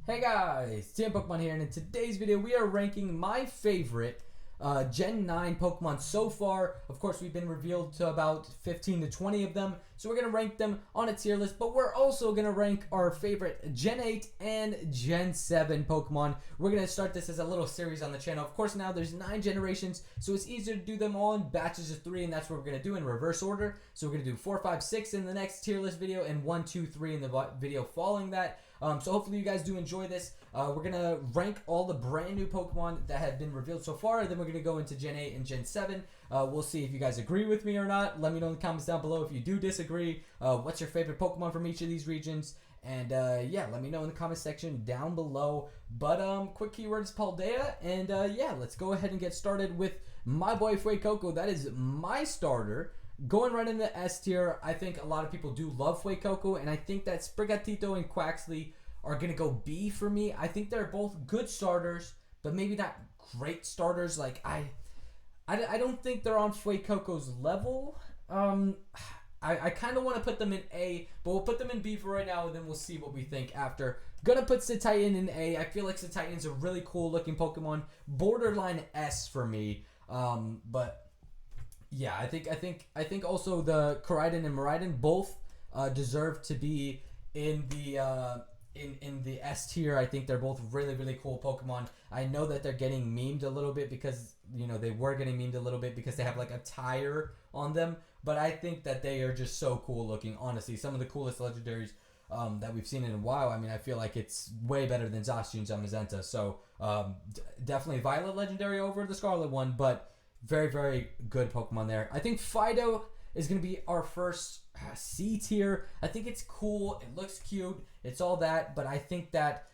Hey guys, Tim Pokemon here, and in today's video we are ranking my favorite Gen 9 Pokemon so far. Of course, we've been revealed to about 15 to 20 of them, so we're going to rank them on a tier list, but we're also going to rank our favorite Gen 8 and Gen 7 Pokemon. We're going to start this as a little series on the channel. Of course, now there's 9 generations, so it's easier to do them all in batches of 3, and that's what we're going to do in reverse order. So we're going to do 4, 5, 6 in the next tier list video, and 1, 2, 3 in the video following that. So hopefully you guys do enjoy this. We're going to rank all the brand new Pokemon that have been revealed so far. Then we're going to go into Gen 8 and Gen 7. We'll see if you guys agree with me or not. Let me know in the comments down below if you do disagree. What's your favorite Pokemon from each of these regions? And yeah, let me know in the comment section down below. But quick keywords Paldea. And yeah, let's go ahead and get started with my boy Fuecoco. That is my starter. Going right into S tier, I think a lot of people do love Fuecoco, and I think that Sprigatito and Quaxly are going to go B for me. I think they're both good starters, but maybe not great starters. Like, I don't think they're on Fuecoco's level. I kind of want to put them in A, but we'll put them in B for right now, and then we'll see what we think after. Gonna put Cetitan in A. I feel like Cetitan's a really cool looking Pokemon. Borderline S for me. But yeah, I think also the Koraidon and Miraidon both deserve to be in the in the S tier. I think they're both really cool Pokemon. I know that they're getting memed a little bit because, you know, they were getting memed a little bit because they have like a tire on them, but I think that they are just so cool looking. Honestly, some of the coolest legendaries that we've seen in a while. I mean, I feel like it's way better than Zacian and Zamazenta. So definitely Violet legendary over the Scarlet one, but very good Pokemon there. I think Fido is going to be our first C tier. I think it's cool. It looks cute. It's all that. But I think that,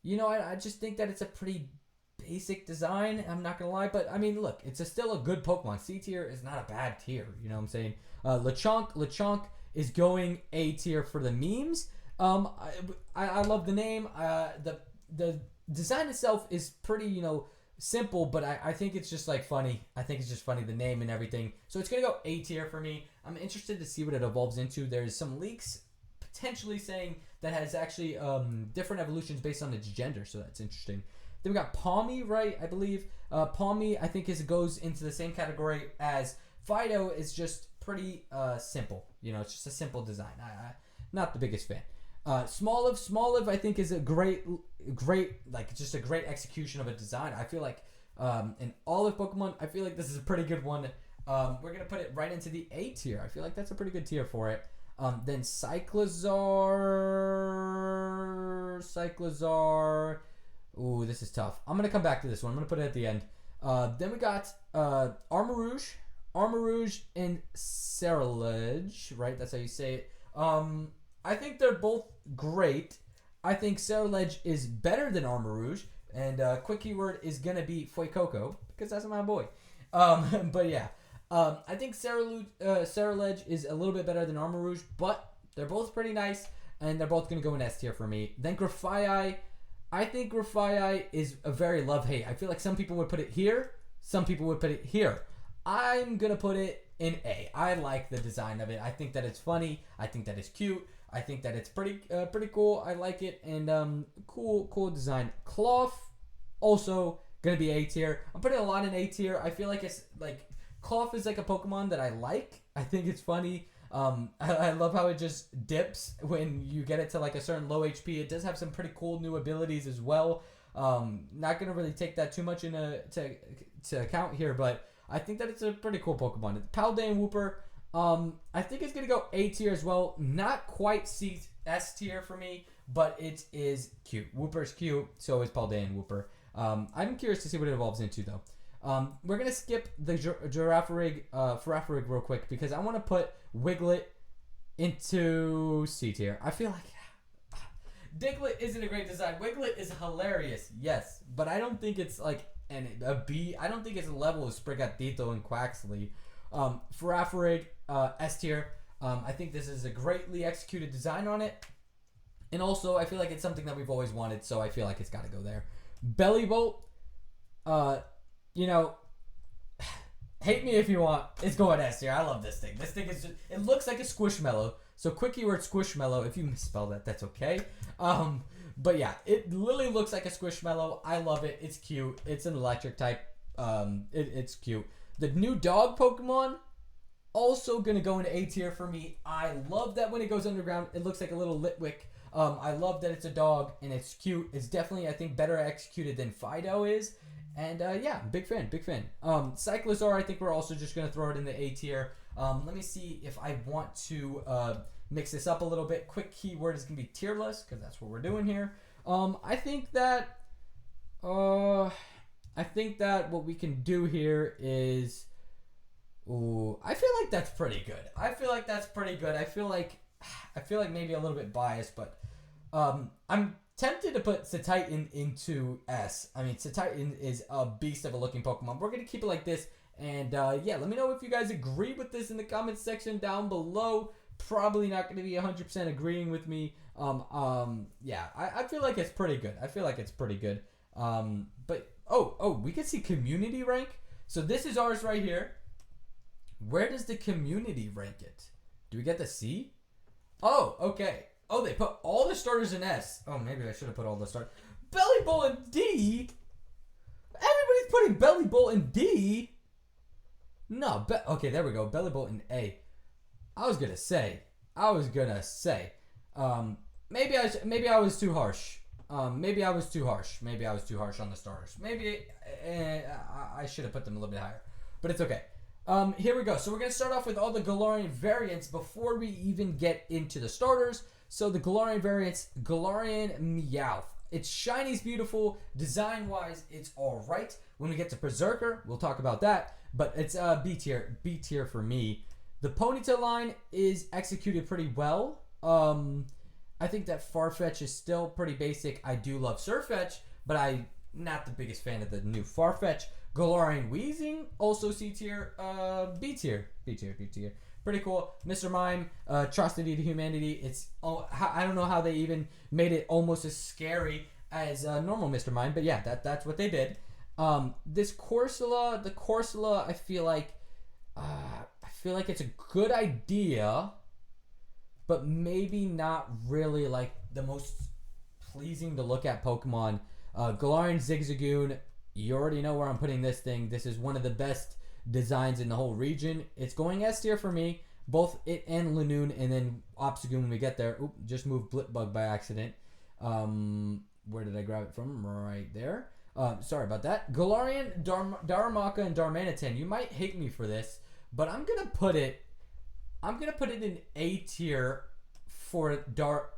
you know, I just think that it's a pretty basic design. I'm not going to lie. But, I mean, look, it's still a good Pokemon. C tier is not a bad tier. You know what I'm saying? Lechonk is going A tier for the memes. I love the name. The design itself is pretty, you know, simple, but I think it's just like funny. I think it's just funny, the name and everything. So it's gonna go A tier for me. I'm interested to see what it evolves into. There's some leaks potentially saying that has actually different evolutions based on its gender, so that's interesting. Then we got Palmy, right? I believe Palmy, I think goes into the same category as Fido. Is just pretty simple. You know, it's just a simple design. Not the biggest fan. Smoliv I think is a great, like, just a great execution of a design. I feel like in all of Pokemon, I feel like this is a pretty good one. We're gonna put it right into the A tier. I feel like that's a pretty good tier for it. Then Cyclizar. Ooh, this is tough. I'm gonna come back to this one. I'm gonna put it at the end. Then we got Armarouge and Cerulege, right? That's how you say it. I think they're both great. I think Cerulege is better than Armarouge, and quick keyword is gonna be Fuecoco because that's my boy. But yeah, I think Cerulege is a little bit better than Armarouge, but they're both pretty nice, and they're both gonna go in S tier for me. Then Grafaiai, I think Grafaiai is a very love-hate. I feel like some people would put it here, some people would put it here. I'm gonna put it in A. I like the design of it. I think that it's funny. I think that it's cute. I think that it's pretty cool. I like it, and cool design. Cloth also gonna be A tier. I'm putting a lot in A tier. I feel like it's like Cloth is like a Pokemon that I like. I think it's funny. I love how it just dips when you get it to like a certain low HP. It does have some pretty cool new abilities as well. Not gonna really take that too much to account here, but I think that it's a pretty cool Pokemon. Paldea and Wooper, I think it's going to go A tier as well. Not quite S tier for me, but it is cute. Wooper's cute, so is Paldea and Wooper. I'm curious to see what it evolves into, though. We're going to skip the Girafarig real quick because I want to put Wiglet into C tier. I feel like Diglett isn't a great design. Wiglet is hilarious, yes, but I don't think it's like a B. I don't think it's a level of Sprigatito and Quaxly. Girafarig, S tier. I think this is a greatly executed design on it. And also, I feel like it's something that we've always wanted, so I feel like it's got to go there. Bellybolt, you know, hate me if you want. It's going S tier. I love this thing. This thing is just, it looks like a Squishmallow. So quick keyword Squishmallow. If you misspell that, that's okay. But yeah, it literally looks like a Squishmallow. I love it. It's cute. It's an electric type. It's cute. The new dog Pokemon, also gonna go into A tier for me. I love that when it goes underground, it looks like a little Litwick. I love that it's a dog and it's cute. It's definitely, I think, better executed than Fido is. And yeah, big fan. Cyclosaur, I think we're also just gonna throw it in the A tier. Let me see if I want to mix this up a little bit. Quick keyword is gonna be tierless because that's what we're doing here. I think that what we can do here is, ooh, I feel like that's pretty good. I feel like maybe a little bit biased, but I'm tempted to put Cetitan into S. I mean, Cetitan is a beast of a looking Pokemon. We're gonna keep it like this, and yeah, let me know if you guys agree with this in the comments section down below. Probably not gonna be 100% agreeing with me. Yeah, I feel like it's pretty good. But we can see community rank. So this is ours right here. Where does the community rank it? Do we get the C? Oh, okay. Oh, they put all the starters in S. Oh, maybe I should have put all the starters. Bellibolt in D? Everybody's putting Bellibolt in D? No, okay, there we go. Bellibolt in A. I was gonna say. Maybe I was too harsh. Maybe I was too harsh on the starters. Maybe I should have put them a little bit higher. But it's okay. Here we go. So we're going to start off with all the Galarian variants before we even get into the starters. So the Galarian variants, Galarian Meowth. Its shiny's beautiful. Design-wise, it's alright. When we get to Berserker, we'll talk about that. But it's B tier. B tier for me. The Ponytail line is executed pretty well. I think that Farfetch is still pretty basic. I do love Surfetch, but I'm not the biggest fan of the new Farfetch. Galarian Weezing, also C tier. B tier. Pretty cool. Mr. Mime, Atrocity to Humanity. It's I don't know how they even made it almost as scary as normal Mr. Mime, but yeah, that's what they did. This Corsola, the Corsola, I feel like it's a good idea, but maybe not really like the most pleasing to look at Pokemon. Galarian Zigzagoon, you already know where I'm putting this thing. This is one of the best designs in the whole region. It's going S tier for me, both it and Lanoon, and then Obstagoon when we get there. Oop, just moved Blipbug by accident. Where did I grab it from? Right there. Sorry about that. Galarian, Darumaka, and Darmanitan. You might hate me for this, but I'm gonna put it in A tier for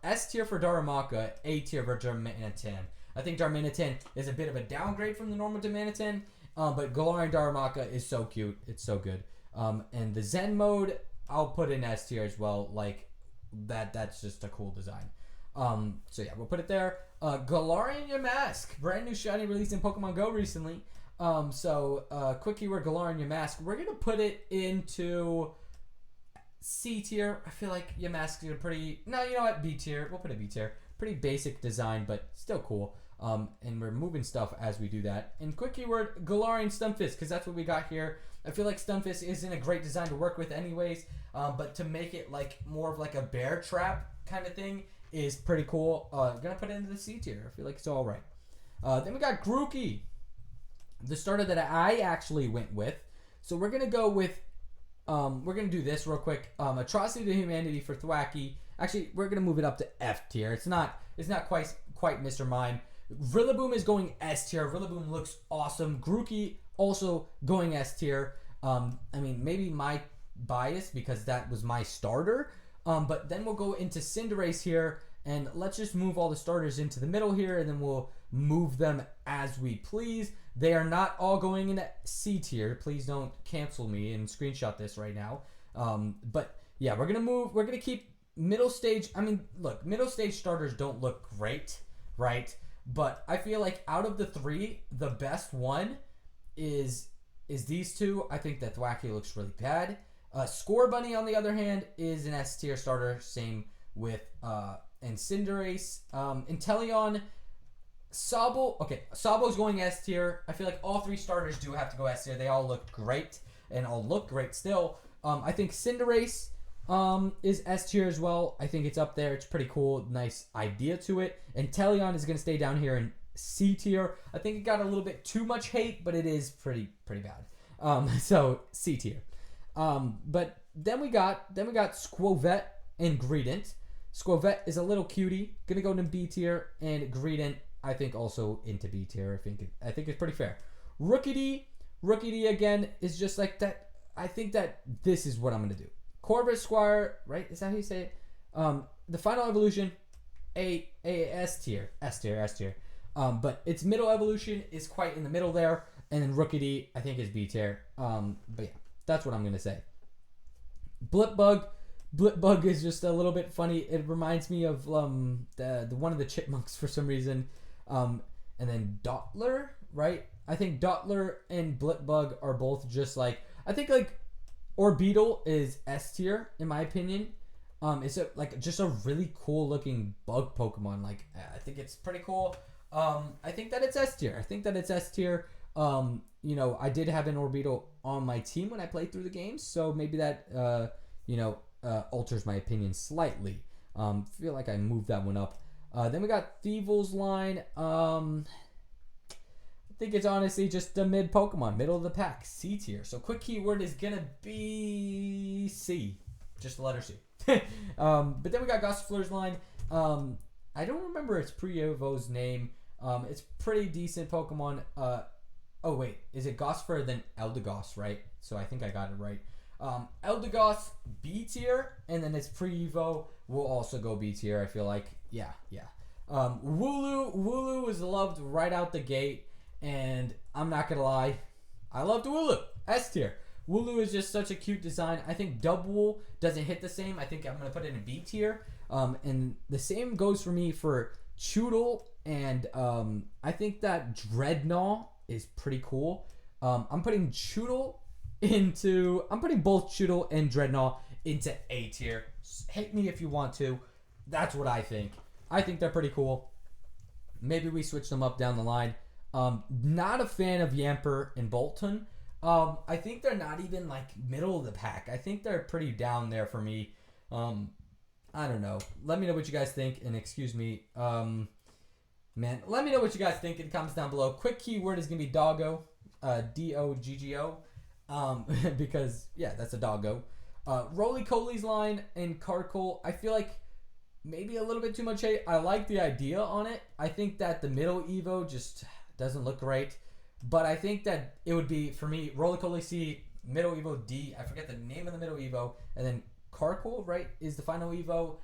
S tier for Darumaka, A tier for Darmanitan. I think Darmanitan is a bit of a downgrade from the normal Darmanitan, but Galarian Darumaka is so cute. It's so good. And the Zen mode, I'll put in S tier as well. Like that's just a cool design. So yeah, we'll put it there. Galarian Yamask, brand new shiny released in Pokemon Go recently. Quick keyword Galarian Yamask. We're gonna put it into C tier. I feel like Yamask is a pretty. No, you know what? B tier. We'll put a B tier. Pretty basic design, but still cool. And we're moving stuff as we do that. And quick keyword Galarian Stunfisk, because that's what we got here. I feel like Stunfisk isn't a great design to work with anyways, but to make it like more of like a bear trap kind of thing is pretty cool. Gonna put it into the C tier. I feel like it's all right. Then we got Grookey, the starter that I actually went with. So we're gonna go with we're gonna do this real quick. Atrocity to Humanity for Thwackey. Actually, we're gonna move it up to F tier. It's not quite Mr. Mime. Rillaboom is going S tier. Rillaboom looks awesome. Grookey also going S tier. I mean, maybe my bias because that was my starter. But then we'll go into Cinderace here, and let's just move all the starters into the middle here, and then we'll move them as we please. They are not all going in C tier. Please don't cancel me and screenshot this right now. But yeah, we're gonna keep middle stage. I mean, look, middle stage starters don't look great, right? But I feel like out of the three, the best one is these two. I think that Thwackey looks really bad. Score Bunny, on the other hand, is an S tier starter. Same with and Cinderace. Inteleon, Sobble. Okay, Sobble's going S tier. I feel like all three starters do have to go S tier. They all look great and all look great still. I think Cinderace is S tier as well. I think it's up there. It's pretty cool. Nice idea to it. And Teleon is going to stay down here in C tier. I think it got a little bit too much hate, but it is pretty bad. So C tier. But then we got Squovette and Greedent. Squovette is a little cutie. Gonna go into B tier, and Greedent I think also into B tier. I think it's pretty fair. Rookity again is just like that. I think that this is what I'm gonna do. Corvus Squire, right? Is that how you say it? The final evolution, S tier. But its middle evolution is quite in the middle there, and then Rookity I think is B tier. But yeah, that's what I'm gonna say. Blipbug is just a little bit funny. It reminds me of the one of the chipmunks for some reason. And then Dottler, right? I think Dottler and Blipbug are both just like, I think like Orbeetle is S tier in my opinion. It's just a really cool looking bug Pokemon. Like I think it's pretty cool. I think that it's S tier. I did have an Orbeetle on my team when I played through the games, so maybe that alters my opinion slightly. Feel like I moved that one up. Then we got Thievel's line. I think it's honestly just the mid Pokemon, middle of the pack, C tier. So quick keyword is gonna be C, just the letter C. But then we got Gossifleur's line. I don't remember its pre-Evo's name. It's pretty decent Pokemon. Oh wait, is it Gossifleur then Eldegoss, right? So I think I got it right. Eldegoss B tier, and then its pre-Evo will also go B tier. I feel like, yeah. Wooloo was loved right out the gate, and I'm not gonna lie, I loved Wooloo. S tier. Wooloo is just such a cute design. I think Double doesn't hit the same. I think I'm gonna put it in B tier. And the same goes for me for Choodle, and I think that Dreadnought is pretty cool. I'm putting both Choodle and Dreadnought into A tier. Hate me if you want to. That's what I think. I think they're pretty cool. Maybe we switch them up down the line. Not a fan of Yamper and Bolton. I think they're not even like middle of the pack. I think they're pretty down there for me. I don't know. Let me know what you guys think, and excuse me. Let me know what you guys think in the comments down below. Quick keyword is gonna be Doggo, Doggo, because yeah, that's a doggo. Roly-Coly's line and Carkle, I feel like maybe a little bit too much hate. I like the idea on it. I think that the middle Evo just doesn't look great, but I think that it would be, for me, Roly-Coly C, middle Evo D, I forget the name of the middle Evo, and then Carkle, right, is the final Evo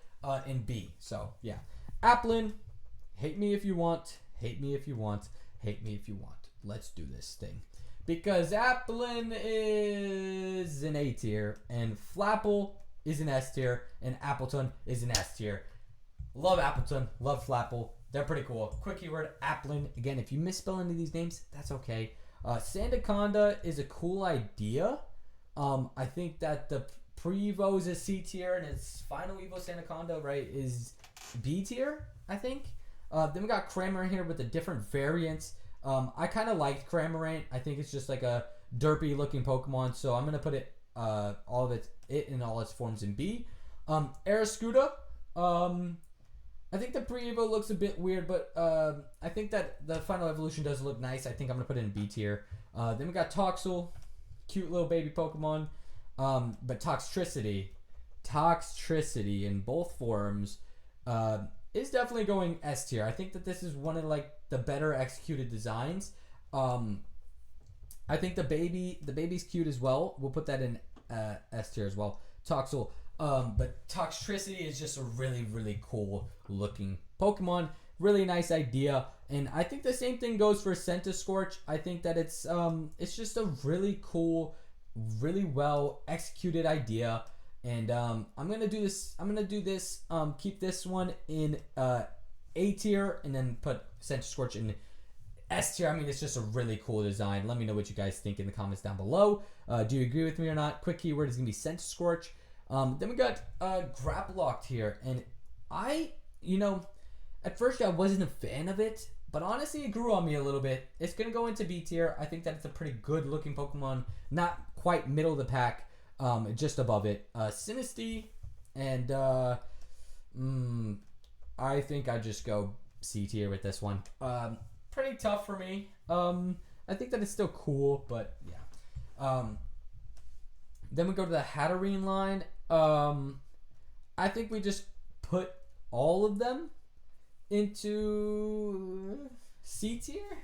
in B. So yeah, Applin, hate me if you want, hate me if you want, hate me if you want. Let's do this thing. Because Applin is an A tier, and Flapple is an S tier, and Appleton is an S tier. Love Appleton, love Flapple. They're pretty cool. Quick keyword, Applin. Again, if you misspell any of these names, that's okay. Sandaconda is a cool idea. I think that the pre-Evo is a C tier, and its final Evo Sandaconda, right, is B tier, I think. Then we got Cramorant here with the different variants. I kind of liked Cramorant. I think it's just like a derpy looking Pokemon, so I'm going to put it, all of it in all its forms in B. Aeroscuda, I think the pre-Evo looks a bit weird, but I think that the final evolution does look nice. I think I'm going to put it in B tier. Then we got Toxel, cute little baby Pokemon. But Toxtricity in both forms is definitely going S tier. I think that this is one of like the better executed designs. I think the baby's cute as well. We'll put that in S tier as well. Toxel. But Toxtricity is just a really, really cool looking Pokemon. Really nice idea. And I think the same thing goes for Centiskorch. I think that it's just a really cool, really well executed idea. And I'm gonna do this. Keep this one in A tier, and then put Centiskorch in S tier. I mean, it's just a really cool design. Let me know what you guys think in the comments down below. Do you agree with me or not? Quick keyword is gonna be Centiskorch. Then we got Grapploct here, and at first I wasn't a fan of it, but honestly it grew on me a little bit. It's gonna go into B tier. I think that it's a pretty good looking Pokemon, not quite middle of the pack. just above it. Sinistea, and I think I just go C tier with this one. Pretty tough for me. I think that it's still cool, but yeah. Then we go to the Hatterene line. I think we just put all of them into C tier.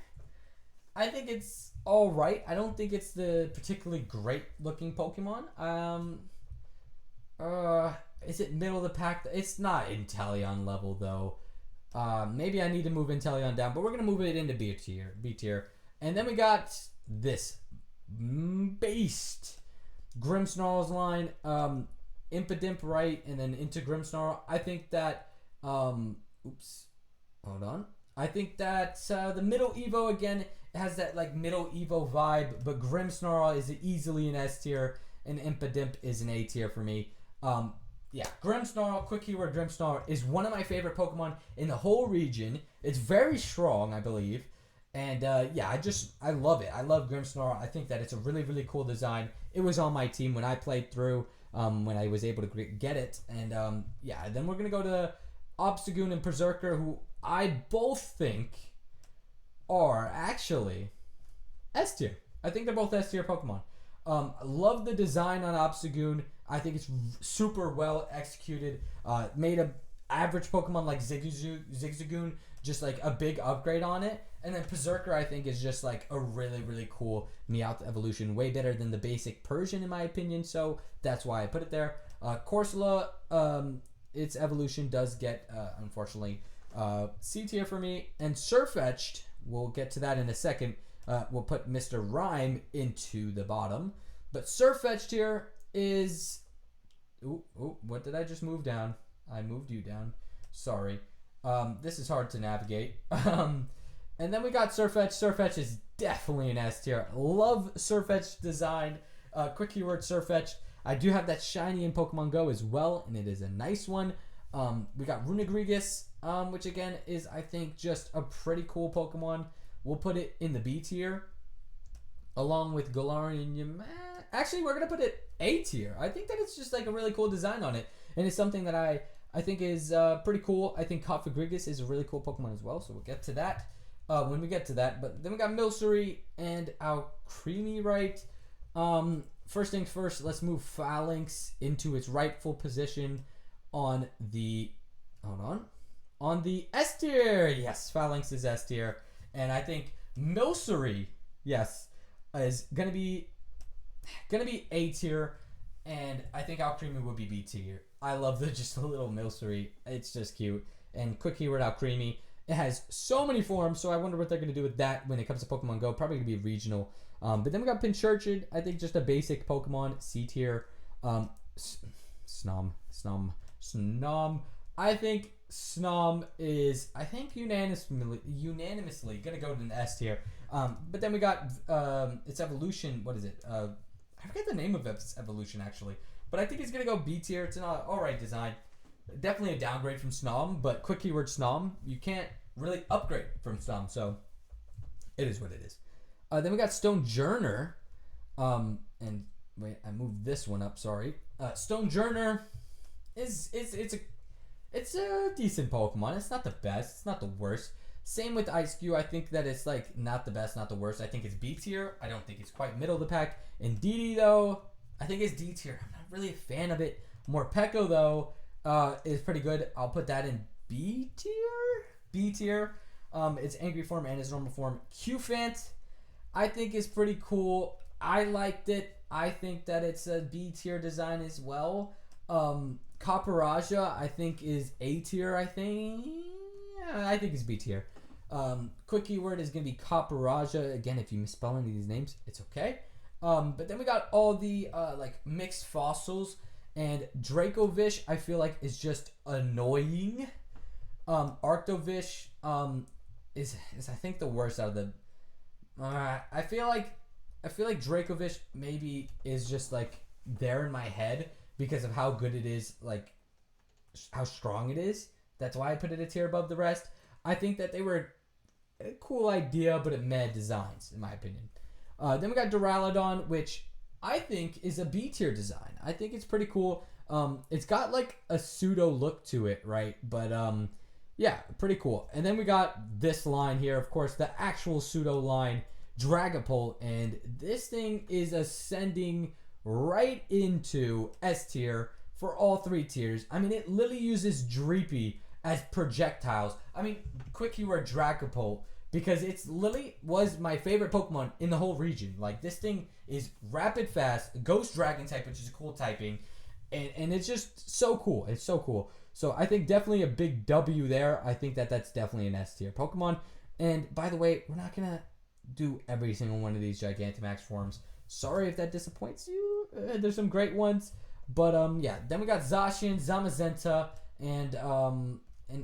I think it's all right. I don't think it's the particularly great looking Pokemon. Is it middle of the pack? It's not Inteleon level though. Maybe I need to move Inteleon down, but we're gonna move it into B tier. B tier, and then we got this beast Grimmsnarl's line. Impidimp right, and then into Grimmsnarl. I think that. Oops, hold on. I think that the middle Evo again has that like middle Evo vibe, but Grimmsnarl is easily an S tier, and Impidimp is an A tier for me. Yeah, Grimmsnarl, quick keyword Grimmsnarl, is one of my favorite Pokemon in the whole region. It's very strong, I believe. And yeah, I love it. I love Grimmsnarl. I think that it's a really, really cool design. It was on my team when I played through, when I was able to get it. And yeah, then we're going to go to Obstagoon and Berserker, who I both think are actually S tier. I think they're both S tier Pokemon. Love the design on Obstagoon. I think it's super well executed. Made a average Pokemon like Zigzagoon just like a big upgrade on it. And then Berserker I think is just like a really, really cool Meowth evolution. Way better than the basic Persian in my opinion. So that's why I put it there. Corsola, its evolution does get, unfortunately, C tier for me. And Sirfetch'd, we'll get to that in a second. We'll put Mr. Rhyme into the bottom. But Sirfetch'd here is... Ooh, what did I just move down? I moved you down. Sorry. This is hard to navigate. And then we got Sirfetch'd. Sirfetch'd is definitely an S tier. Love Sirfetch'd design. Quick keyword Sirfetch'd. I do have that shiny in Pokemon Go as well, and it is a nice one. We got Runegrigus, which again is, I think, just a pretty cool Pokemon. We'll put it in the B tier, along with Galar and Yamat. Actually, we're going to put it A tier. I think that it's just like a really cool design on it, and it's something that I think is pretty cool. I think Kofagrigus is a really cool Pokemon as well, so we'll get to that when we get to that. But then we got Milcery and Alcremie, right? First things first, let's move Phalanx into its rightful position on the... Hold on the S tier. Yes, Phalanx is S tier. And I think Milcery, yes, is gonna be A tier, and I think Alcremie would be B tier. I love just the little Milcery. It's just cute. And quick keyword Alcremie. It has so many forms, so I wonder what they're gonna do with that when it comes to Pokemon Go. Probably gonna be regional. But then we got Pincurchin. I think just a basic Pokemon, C tier. Snom. I think Snom is, unanimously gonna go to an S tier. But then we got its evolution. What is it? I forget the name of its evolution actually. But I think it's gonna go B tier. It's an alright design. Definitely a downgrade from Snom, but quick keyword Snom. You can't really upgrade from Snom, so it is what it is. Then we got Stonejourner. And wait, I moved this one up. Sorry. Stonejourner is it's a decent Pokemon. It's not the best. It's not the worst. Same with Ice-Q. I think that it's like not the best, not the worst. I think it's B tier. I don't think it's quite middle of the pack. And DD though, I think it's D tier. I'm not really a fan of it. Morpeko though is pretty good. I'll put that in B tier. B tier. Its angry form and its normal form. Qfant, I think is pretty cool. I liked it. I think that it's a B tier design as well. Copperajah, I think, is A tier, I think. Yeah, I think it's B tier. Quick keyword is going to be Copperajah. Again, if you misspell any of these names, it's okay. But then we got all the like mixed fossils. And Dracovish, I feel like, is just annoying. Arctovish is I think the worst out of the... I feel like Dracovish maybe is just like there in my head because of how good it is, like how strong it is. That's why I put it a tier above the rest. I think that they were a cool idea, but it mad designs, in my opinion. Then we got Duraludon, which I think is a B tier design. I think it's pretty cool. It's got like a pseudo look to it, right? But yeah, pretty cool. And then we got this line here, of course, the actual pseudo line, Dragapult, and this thing is ascending right into S tier for all three tiers. I mean, it literally uses Dreepy as projectiles. I mean, quick keyword Dragapult, because it's literally was my favorite Pokemon in the whole region. Like, this thing is rapid fast, Ghost Dragon type, which is a cool typing, and it's just so cool. It's so cool. So I think definitely a big W there. I think that that's definitely an S tier Pokemon. And by the way, we're not going to do every single one of these Gigantamax forms. Sorry if that disappoints you. There's some great ones. But yeah, then we got Zacian, Zamazenta, and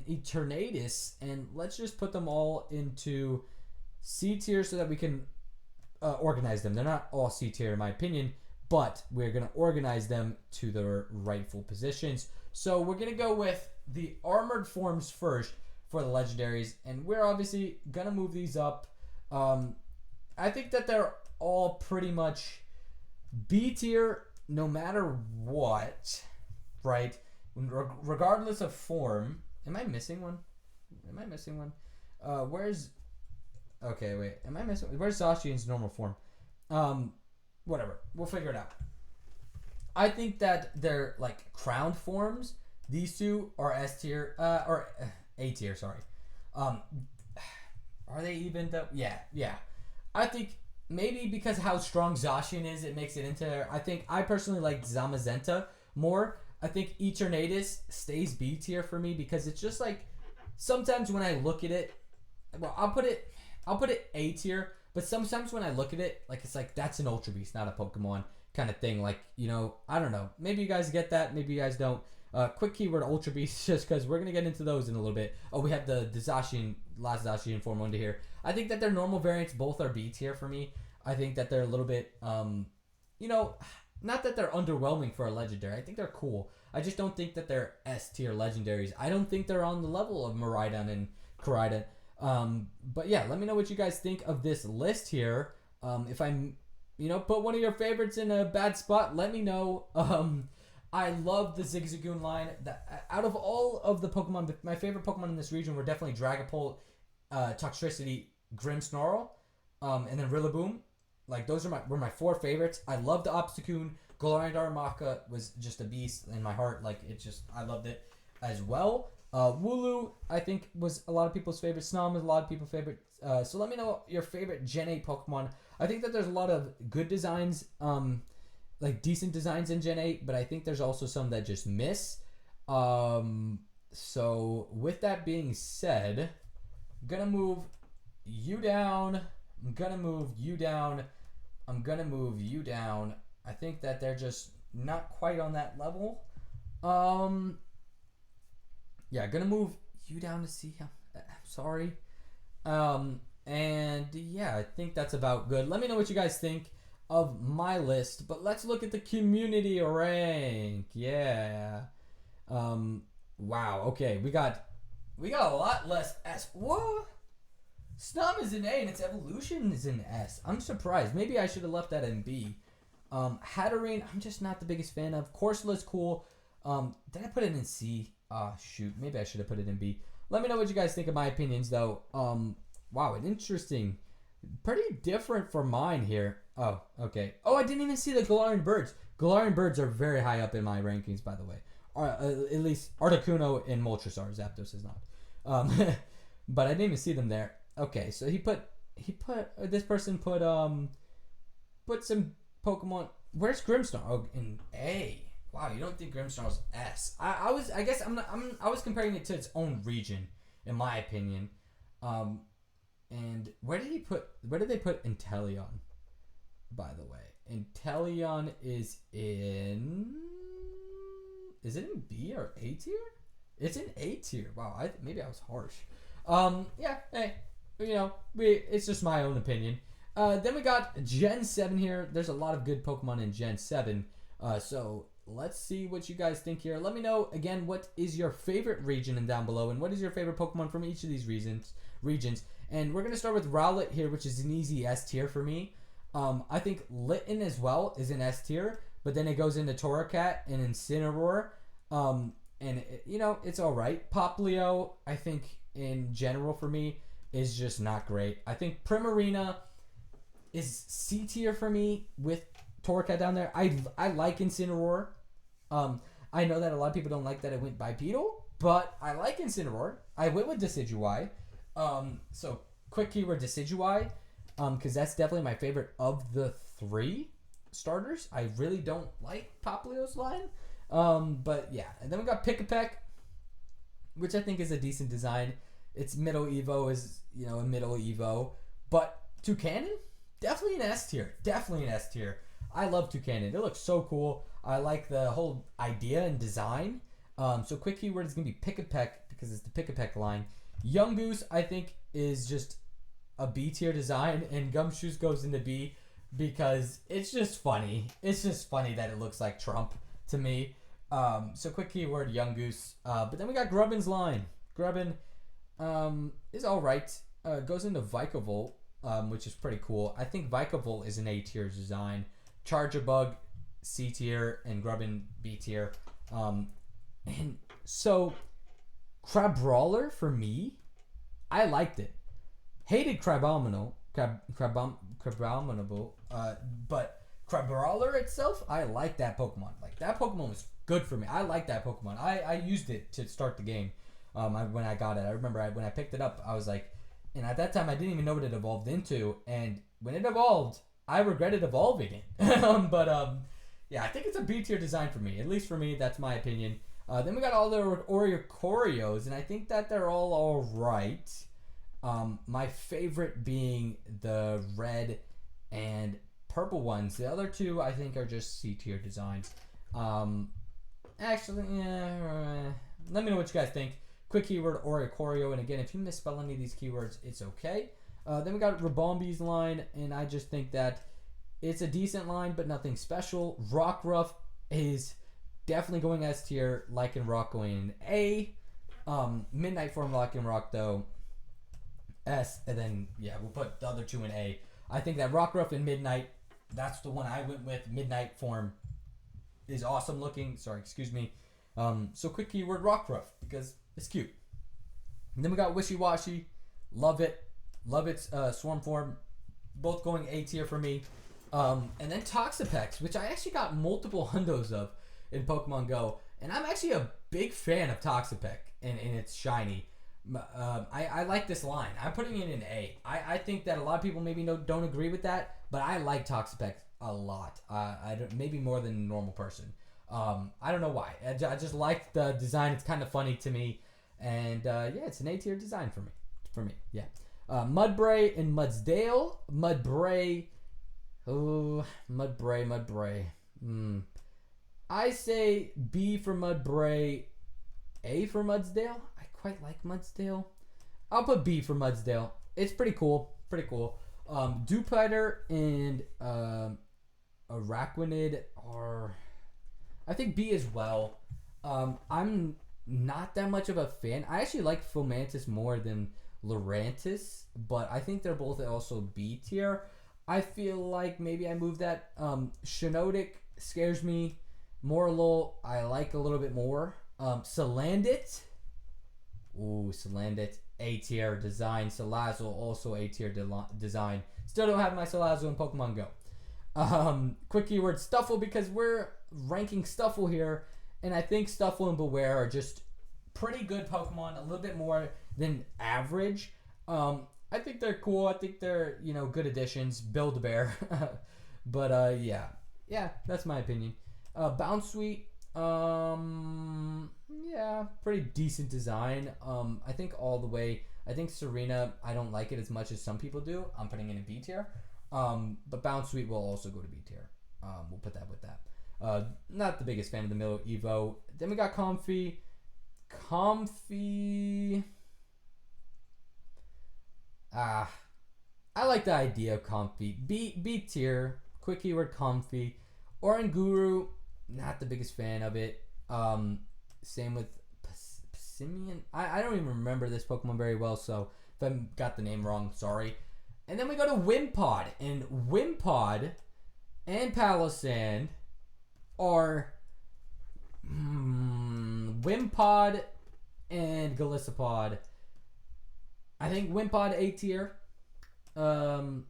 Eternatus, and let's just put them all into C tier so that we can organize them. They're not all C tier in my opinion, but we're going to organize them to their rightful positions. So we're going to go with the armored forms first for the legendaries, and we're obviously going to move these up. I think that they're all pretty much B tier no matter what, right? Regardless of form. Am I missing one? Where's... Okay, wait. Am I missing... Where's Zacian's normal form? Whatever. We'll figure it out. I think that they're, like, crowned forms. These two are S tier. Or A tier, sorry. Are they even... Yeah. I think maybe because of how strong Zacian is, it makes it into there. I personally like Zamazenta more. I think Eternatus stays B tier for me because it's just like sometimes when I look at it, well, I'll put it A tier, but sometimes when I look at it, like it's like that's an Ultra Beast, not a Pokemon kind of thing. Like, you know, I don't know. Maybe you guys get that, maybe you guys don't. Quick keyword Ultra Beast just because we're gonna get into those in a little bit. Oh, we have the Zacian, last Zacian form under here. I think that their normal variants both are B tier for me. I think that they're a little bit, you know. Not that they're underwhelming for a legendary. I think they're cool. I just don't think that they're S tier legendaries. I don't think they're on the level of Miraidon and Koraidon. But yeah, let me know what you guys think of this list here. If I'm, you know, put one of your favorites in a bad spot, let me know. I love the Zigzagoon line. Out of all of the Pokemon, my favorite Pokemon in this region were definitely Dragapult, Toxtricity, Grimmsnarl, and then Rillaboom. Like, those were my four favorites. I loved the Obstacoon. Galarian Darumaka was just a beast in my heart. Like, I loved it as well. Wooloo, I think, was a lot of people's favorite. Snom was a lot of people's favorite. So let me know your favorite Gen 8 Pokemon. I think that there's a lot of good designs, like decent designs in Gen 8, but I think there's also some that just miss. So with that being said, I'm going to move you down. I'm going to move you down. I think that they're just not quite on that level. Yeah, going to move you down to see him. Sorry. And yeah, I think that's about good. Let me know what you guys think of my list, but let's look at the community rank. Yeah. Wow. Okay, we got a lot less S. Whoa. Snom is an A and its evolution is an S. I'm surprised. Maybe I should have left that in B. Hatterene, I'm just not the biggest fan of. Corsola's cool. Did I put it in C? Shoot. Maybe I should have put it in B. Let me know what you guys think of my opinions, though. Wow, an interesting. Pretty different for mine here. Oh, okay. Oh, I didn't even see the Galarian Birds. Galarian Birds are very high up in my rankings, by the way. At least Articuno and Moltres. Zapdos is not. But I didn't even see them there. Okay, so this person put some Pokemon. Where's Grimmsnarl? Oh, in A. Wow, you don't think Grimmsnarl's S? I was comparing it to its own region, in my opinion. And where did they put Inteleon? By the way, Inteleon is in B or A tier? It's in A tier. Wow, maybe I was harsh. Yeah, hey, you know, it's just my own opinion. Then we got Gen 7 here. There's a lot of good Pokemon in Gen 7. So let's see what you guys think here. Let me know, again, what is your favorite region and down below, and what is your favorite Pokemon from each of these regions. And we're going to start with Rowlet here, which is an easy S tier for me. I think Litten as well is an S tier, but then it goes into Torracat and Incineroar. And it's all right. Poplio, I think in general for me is just not great. I think Primarina is C tier for me with Torracat down there. I like Incineroar. I know that a lot of people don't like that it went bipedal, but I like Incineroar. I went with Decidueye. So quick keyword Decidueye, because that's definitely my favorite of the 3 starters. I really don't like Poplio's line. But yeah, and then we got Pick-a-Peck, which I think is a decent design. Its middle Evo is, a middle Evo. But Toucanon, definitely an S tier. Definitely an S tier. I love Toucanon. It looks so cool. I like the whole idea and design. So quick keyword is going to be Pick-a-Peck because it's the Pick-a-Peck line. Young Goose, I think, is just a B tier design, and Gumshoes goes into B because it's just funny. It's just funny that it looks like Trump to me. So quick keyword Young Goose. But then we got Grubbin's line. Grubbin is alright. Goes into Vikavolt, which is pretty cool. I think Vikavolt is an A tier design. Charjabug C tier and Grubbin B tier. And so Crabrawler for me, I liked it. Hated Crabominable, but Crabrawler itself, I like that Pokemon. Like, that Pokemon was good for me. I like that Pokemon. I used it to start the game when I got it. I remember when I picked it up, I was like, and at that time, I didn't even know what it evolved into. And when it evolved, I regretted evolving it. Yeah, I think it's a B tier design for me. At least for me, that's my opinion. Then we got all the Oricoreos, and I think that they're all right. My favorite being the red and purple ones. The other 2, I think, are just C tier designs. Actually, yeah. Let me know what you guys think. Quick keyword Oricoreo, and again, if you misspell any of these keywords, it's okay. Then we got Rabombi's line, and I just think that it's a decent line, but nothing special. Rockruff is definitely going S tier. Lycanroc going A. Midnight form Lycanroc though S, and then yeah, we'll put the other 2 in A. I think that Rockruff and Midnight, that's the one I went with. Midnight form is awesome looking. Sorry, excuse me. So quick keyword Rockruff because it's cute. And then we got Wishy Washy. Love it. Love its swarm form. Both going A tier for me. And then Toxapex, which I actually got multiple hundos of in Pokemon Go. And I'm actually a big fan of Toxapex and its shiny. I like this line. I'm putting it in A. I think that a lot of people maybe don't agree with that, but I like Toxapex a lot. Maybe more than a normal person. I don't know why. I just like the design. It's kind of funny to me. And yeah, it's an A tier design for me. Yeah. Mudbray and Mudsdale. Mudbray. Oh, Mudbray. I say B for Mudbray, A for Mudsdale. I quite like Mudsdale. I'll put B for Mudsdale. It's pretty cool. Dewpider and Araquanid are, I think, B as well. I'm not that much of a fan. I actually like Fomantis more than Lurantis, but I think they're both also B tier. I feel like maybe I move that. Shiinotic scares me. Morlul, I like a little bit more. Salandit. Ooh, Salandit. A tier design. Salazzle, also A tier design. Still don't have my Salazzle in Pokemon Go. Quick keyword Stuffle, because we're ranking Stuffle here. And I think Stuffle and Beware are just pretty good Pokemon. A little bit more than average. I think they're cool. I think they're, good additions. Build-A-Bear. But, yeah. Yeah, that's my opinion. Bounsweet. Yeah, pretty decent design. I think all the way. I think Serena, I don't like it as much as some people do. I'm putting it in B tier. But Bounsweet will also go to B tier. We'll put that with that. Not the biggest fan of the middle Evo. Then we got Comfey. I like the idea of Comfey. B tier. Quick keyword Comfey. Oranguru, not the biggest fan of it. Same with Passimian. I don't even remember this Pokemon very well, so if I got the name wrong, sorry. And then we go to Wimpod. And Wimpod and Palisand are Wimpod and Golisopod. I think Wimpod A tier. Wimpod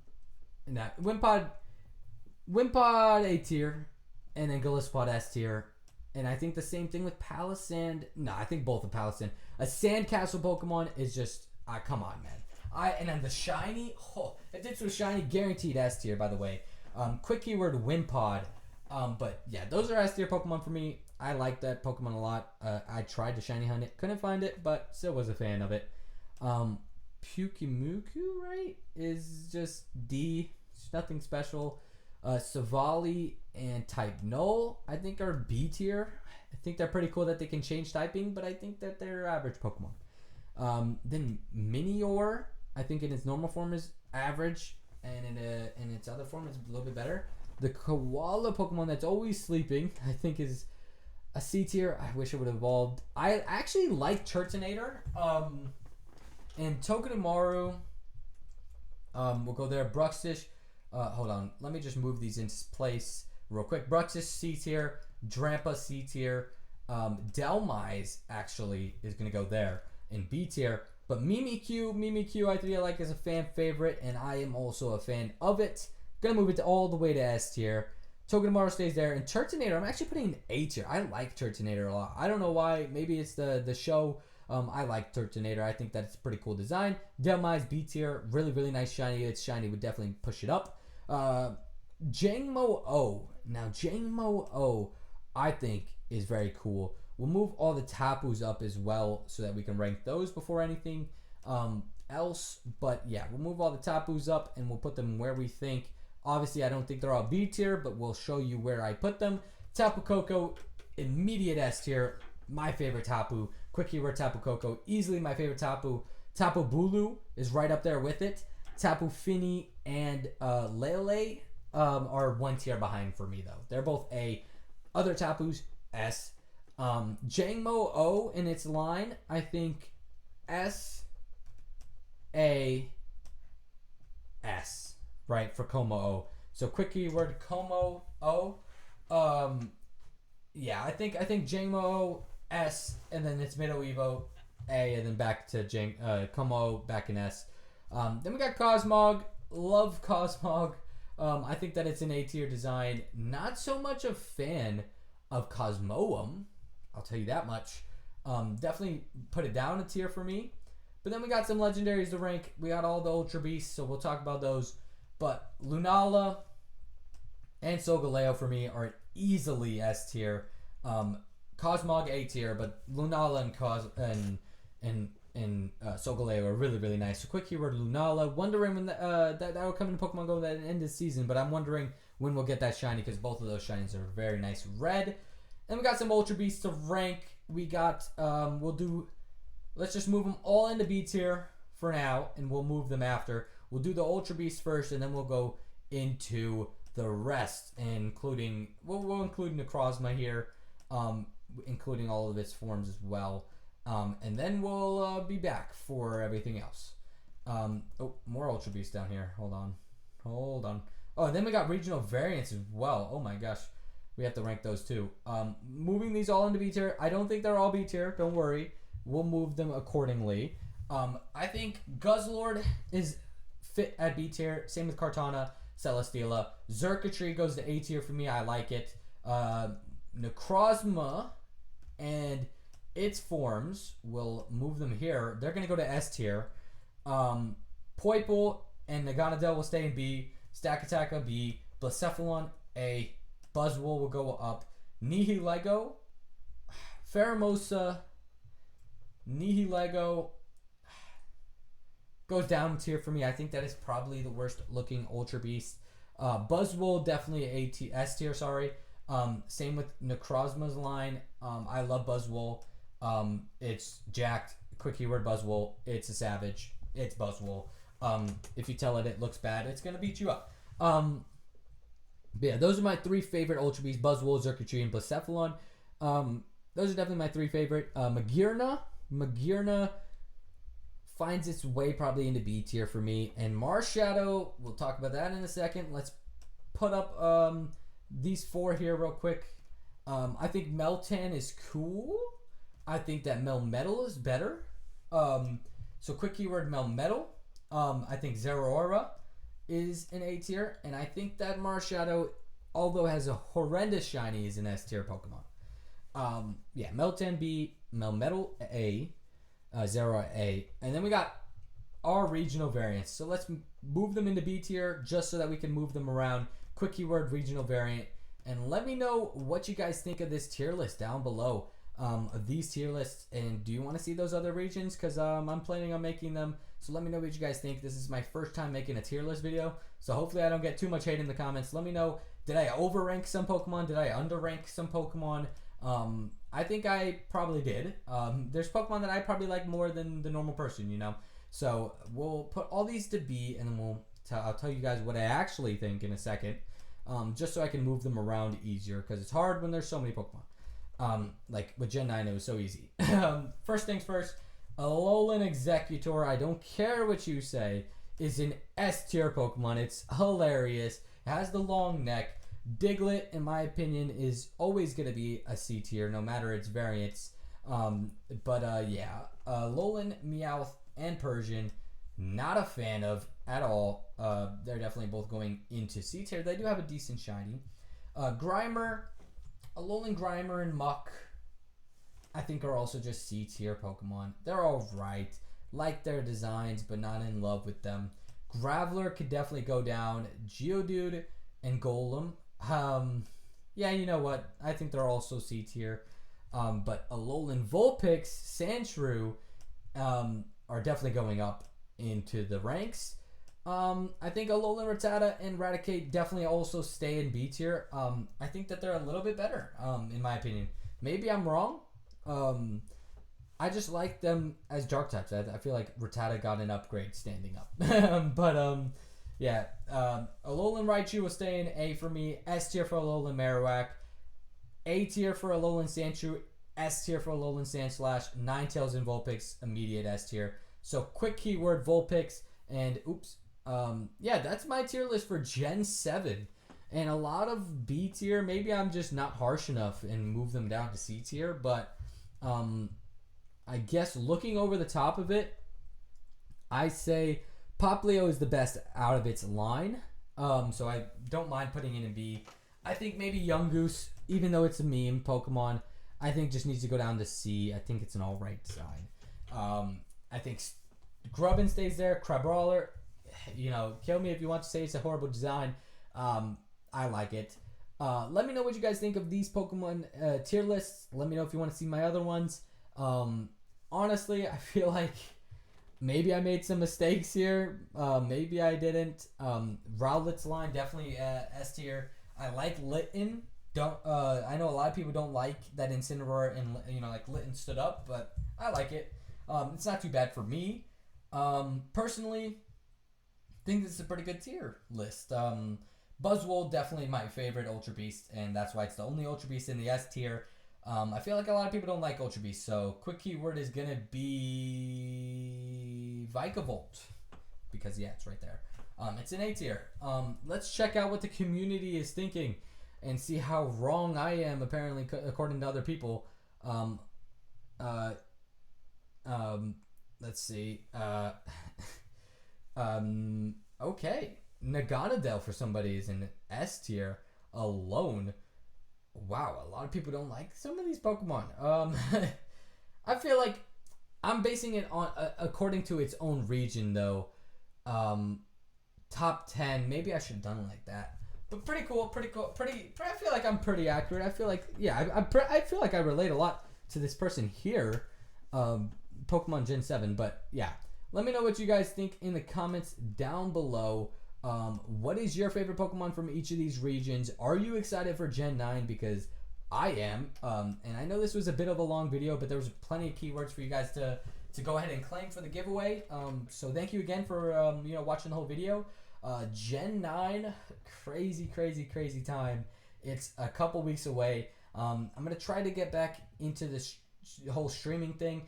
A tier, and then Golisopod S tier. And I think the same thing with Palisand. No, I think both of Palisand. A Sandcastle Pokemon is just, come on, man. And then the shiny, if this was shiny, guaranteed S tier, by the way. Quick keyword Wimpod. But yeah, those are S tier Pokemon for me. I like that Pokemon a lot. I tried to shiny hunt it, couldn't find it, but still was a fan of it. Pukimuku, right, is just D. It's nothing special. Savali and Type Null, I think, are B tier. I think they're pretty cool that they can change typing, but I think that they're average Pokemon. Then Minior, I think in its normal form is average, and in its other form is a little bit better. The Koala Pokemon that's always sleeping, I think, is a C tier. I wish it would have evolved. I actually like Turtonator. And Togedemaru, we'll go there. Bruxish, hold on. Let me just move these into place real quick. Bruxish, C tier. Drampa, C tier. Delmise, actually, is going to go there in B tier. But Mimikyu, I feel like is a fan favorite, and I am also a fan of it. Going to move it all the way to S tier. Togedemaru stays there. And Turtonator, I'm actually putting in A tier. I like Turtonator a lot. I don't know why. Maybe it's the show. I like Turtonator. I think that's a pretty cool design. Delmise, B tier. Really, really nice shiny. It's shiny. Would definitely push it up. Jangmo O. Now, Jangmo O, I think, is very cool. We'll move all the Tapus up as well so that we can rank those before anything else. But, yeah, we'll move all the Tapus up and we'll put them where we think. Obviously, I don't think they're all B tier, but we'll show you where I put them. Tapu Koko, immediate S tier. My favorite Tapu. Quick keyword Tapu Koko. Easily my favorite Tapu. Tapu Bulu is right up there with it. Tapu Fini and Lele are one tier behind for me, though. They're both A. Other Tapus, S. Jangmo O in its line, I think S, A, S. Right, for Como O. So quick keyword Como O. Yeah, I think Jangmo O, S, and then it's Middle Evo, A, and then back to Como O, back in S. Then we got Cosmog. Love Cosmog. I think that it's an A tier design. Not so much a fan of Cosmoem. I'll tell you that much. Definitely put it down a tier for me. But then we got some legendaries to rank. We got all the Ultra Beasts, so we'll talk about those. But Lunala and Solgaleo for me are easily S tier. Cosmog A tier, but Lunala and Solgaleo are really, really nice. So quick keyword Lunala. Wondering when that will come in Pokemon Go at the end of the season, but I'm wondering when we'll get that shiny because both of those shinies are very nice red. And we got some Ultra Beasts to rank. We got let's just move them all into B tier for now, and we'll move them after. We'll do the Ultra Beast first, and then we'll go into the rest, including we'll include Necrozma here, including all of its forms as well, and then we'll be back for everything else. More Ultra Beasts down here. Hold on. Oh, and then we got regional variants as well. Oh my gosh, we have to rank those too. Moving these all into B tier. I don't think they're all B tier. Don't worry. We'll move them accordingly. I think Guzzlord is fit at B tier. Same with Kartana, Celesteela. Xurkitree goes to A tier for me. I like it. Necrozma and its forms, will move them here. They're going to go to S tier. Poipole and Naganadel will stay in B. Stakataka B. Blacephalon A. Buzzwole will go up. Nihilego. Pheromosa. Nihilego goes down tier for me. I think that is probably the worst looking Ultra Beast. Buzzwole definitely S tier, sorry. Same with Necrozma's line. I love Buzzwole. It's jacked. Quick keyword Buzzwole. It's a savage. It's Buzzwole. If you tell it looks bad, it's going to beat you up. But yeah, those are my three favorite Ultra Beasts. Buzzwole, Xurkitree, and Blacephalon. Those are definitely my three favorite. Magearna finds its way probably into B tier for me. And Marshadow, we'll talk about that in a second. Let's put up these 4 here real quick. I think Meltan is cool. I think that Melmetal is better. So quick keyword Melmetal. I think Zeraora is an A tier. And I think that Marshadow, although has a horrendous shiny, is an S tier Pokemon. Yeah, Meltan B, Melmetal A, Zeraora A. And then we got our regional variants. So let's move them into B tier just so that we can move them around. Quick keyword regional variant. And let me know what you guys think of this tier list down below. Of these tier lists, and do you want to see those other regions? Because I'm planning on making them, so let me know what you guys think. This is my first time making a tier list video, so hopefully I don't get too much hate in the comments. Let me know, did I overrank some Pokemon? Did I underrank some Pokemon? I think I probably did. There's Pokemon that I probably like more than the normal person, you know. So we'll put all these to B, and then I'll tell you guys what I actually think in a second, just so I can move them around easier, because it's hard when there's so many Pokemon. Like with Gen 9, it was so easy. First things first, Alolan Executor, I don't care what you say, is an S tier Pokemon. It's hilarious. It has the long neck. Diglett, in my opinion, is always going to be a C tier, no matter its variants. Yeah, Alolan, Meowth, and Persian, not a fan of at all. They're definitely both going into C tier. They do have a decent shiny. Grimer, Alolan Grimer and Muck, I think, are also just C tier Pokemon. They're alright. Like their designs, but not in love with them. Graveler could definitely go down. Geodude and Golem. Yeah, you know what? I think they're also C tier. But Alolan Vulpix, Sandshrew, are definitely going up into the ranks. I think Alolan Rattata and Raticate definitely also stay in B tier. I think that they're a little bit better, in my opinion. Maybe I'm wrong. I just like them as dark types. I feel like Rattata got an upgrade standing up. Yeah. Alolan Raichu will stay in A for me. S tier for Alolan Marowak. A tier for Alolan Sandshrew. S tier for Alolan Sandslash. Ninetales and Vulpix, immediate S tier. So quick keyword Vulpix. And oops. Yeah, that's my tier list for Gen 7. And a lot of B tier. Maybe I'm just not harsh enough and move them down to C tier. But I guess looking over the top of it, I say Poplio is the best out of its line. So I don't mind putting it in B. I think maybe Yungoos, even though it's a meme Pokemon, I think just needs to go down to C. I think it's an alright design. I think Grubbin stays there. Crabrawler, you know, kill me if you want to say it's a horrible design. I like it. Let me know what you guys think of these Pokemon tier lists. Let me know if you want to see my other ones. Honestly, I feel like maybe I made some mistakes here. Maybe I didn't. Rowlet's line, definitely S tier. I like Litten. I know a lot of people don't like that Incineroar and, you know, like Litten stood up, but I like it. It's not too bad for me. Personally, think this is a pretty good tier list. Buzzwole, definitely my favorite Ultra Beast, and that's why it's the only Ultra Beast in the S tier. I feel like a lot of people don't like Ultra Beast, so quick keyword is gonna be Vikavolt, because yeah, it's right there. It's an A tier. Let's check out what the community is thinking and see how wrong I am, apparently, according to other people. Let's see. Okay. Naganadel for somebody is in S tier alone. Wow, a lot of people don't like some of these Pokemon. I feel like I'm basing it on according to its own region, though. Top 10. Maybe I should have done it like that. But pretty cool. I feel like I'm pretty accurate. I feel like, yeah, I feel like I relate a lot to this person here. Pokemon Gen 7. But yeah, let me know what you guys think in the comments down below. What is your favorite Pokemon from each of these regions? Are you excited for Gen 9? Because I am. And I know this was a bit of a long video, but there was plenty of keywords for you guys to go ahead and claim for the giveaway. So thank you again for watching the whole video. Gen 9, crazy time. It's a couple weeks away. I'm gonna try to get back into this whole streaming thing.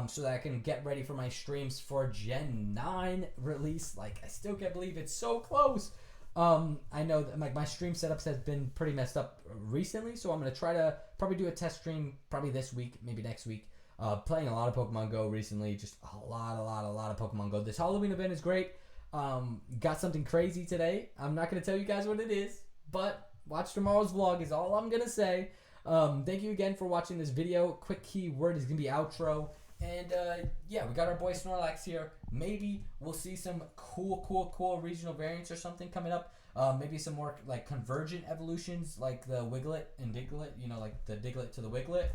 so that I can get ready for my streams for Gen 9 release. Like, I still can't believe it's so close. I know that my stream setups has been pretty messed up recently, so I'm going to try to probably do a test stream probably this week, maybe next week. Playing a lot of Pokemon Go recently, just a lot of Pokemon Go. This Halloween event is great. Got something crazy today. I'm not going to tell you guys what it is, but watch tomorrow's vlog is all I'm going to say. Thank you again for watching this video. Quick keyword is going to be outro. And yeah, we got our boy Snorlax here. Maybe we'll see some cool regional variants or something coming up. Maybe some more like convergent evolutions like the Wiglet and Diglett, you know, like the Diglett to the Wiglet.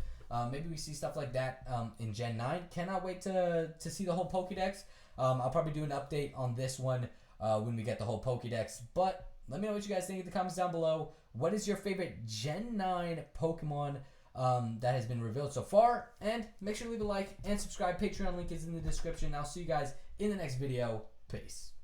Maybe we see stuff like that in Gen 9. Cannot wait to see the whole Pokédex. I'll probably do an update on this one when we get the whole Pokédex. But let me know what you guys think in the comments down below. What is your favorite Gen 9 Pokemon that has been revealed so far? And make sure to leave a like and subscribe. Patreon link is in the description. I'll see you guys in the next video. Peace.